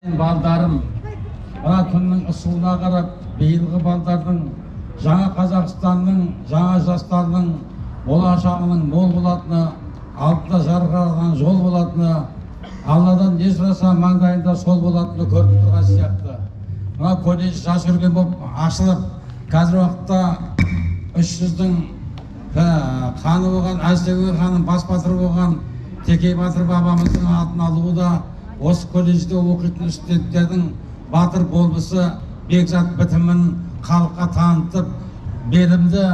Балдарым, мына күннің ысуына қарап, биылғы балдардың жаңа Қазақстанның, жаңа жастарының болашағының мол болатыны, алдында жарқыраған жол болатыны, Алладан не сұраса маңдайында сол болатыны көріп тұрған сияқты. Мына колледж жас өрген болып ашылып, қазір уақытта 300-дің ханы болған, Әзтөбе ханның бас батыры болған Текей Батыр бабамыздың атын алуы да осы колледжде оқитын студенттердің батыр болмысы, бекзат бітімін халыққа танытып, белімді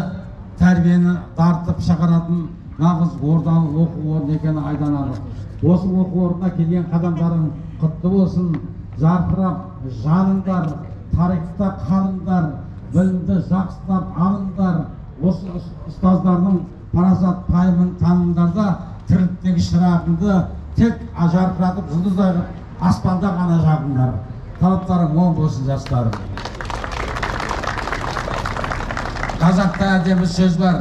тәрбиені тартып шақыратын нағыз ордалы оқу орны екені айдан анық. Осы оқу орнына келген қадамдарың құтты болсын, жарқырап жаныңдар, тарихта қалыңдар, білімді жақсылап алыңдар. Осы ұстаздардың парасат пайымын таныңдар да тірліктегі шырағыңды тек жарқыратып жұлдыздай аспанда ғана жағыңдар. Талаптарың оң болсын жастарым. Қазақта әдемі сөз бар.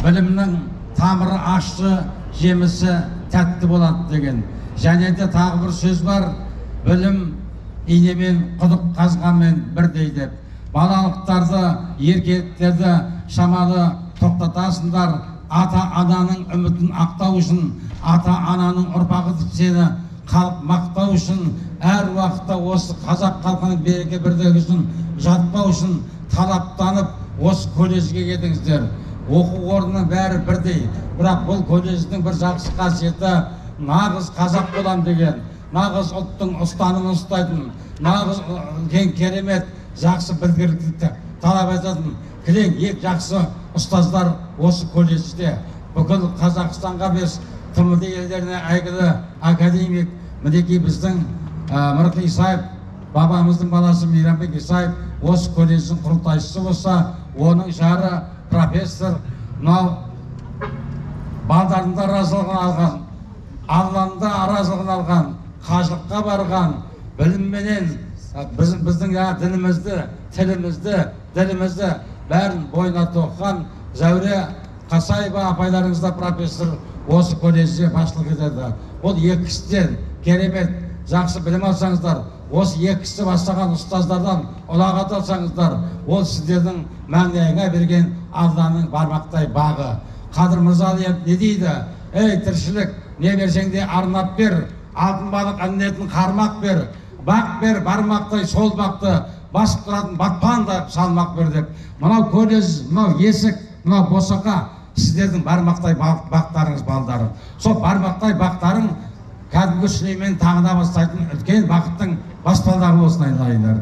Білімнің тамыры ащы, жемісі тәтті болады деген. Және де тағы бір сөз бар. Білім инемен құдық қазғанмен бірдей деп. Балалықтарды, еркектерді шамалы тоқтатасыңдар. Ата-ананың үмітін ақтау үшін, ата-ананың ұрпағы сені халық мақтау үшін, әр уақытта осы қазақ халқының береке бірлігі үшін жатпау үшін талаптанып осы колледжге келдіңіздер. Оқу орнының бәрі бірдей, бірақ бұл колледждің бір жақсы қасиеті нағыз қазақ болам деген, нағыз ұлттың ұстанымын ұстайтын, нағыз керемет жақсы білгірлікті талап ететін кілең ең жақсы ұстаздар осы колледжде. Бүкіл Қазақстанға біз тмд елдеріне әйгілі академик мінекей біздің Мырқы Исаев бабамыздың баласы Мейрамбек Исаев осы колледждің құрылтайшысы болса, оның жары профессор, мынау балдарында разылығын алған, Алланда разылығын алған, қажылыққа барған, білімменен біздің дінімізді, тілімізді, ділімізді бәрін бойына тоққан Зәуре Қасаева апайларыңызда профессор осы колледжде басшылық етеді. Ол екіншіден керемет жақсы білім алсаңыздар, осы екіншісі бастаған ұстаздардан ұлағат алсаңыздар, ол сіздердің маңдайыңа берген Алланың бармақтай бағы. Қадыр Мырзалиев не дейді? Ей тіршілік, не берсең де арнап бер, алтын балық індетін қармақ бер, бақ бер, бармақтай сол бақты, басып тұратын батпан да салмақ бер деп. Мынау колледж, мынау есік, мынау босақа сіздердің бармақтай бақтарыңыз балдарым. Сол бармақтай бақтарың кәдімгі Сүлеймен тағына бастайтын үлкен бақыттың баспалдары болсын айналайындар.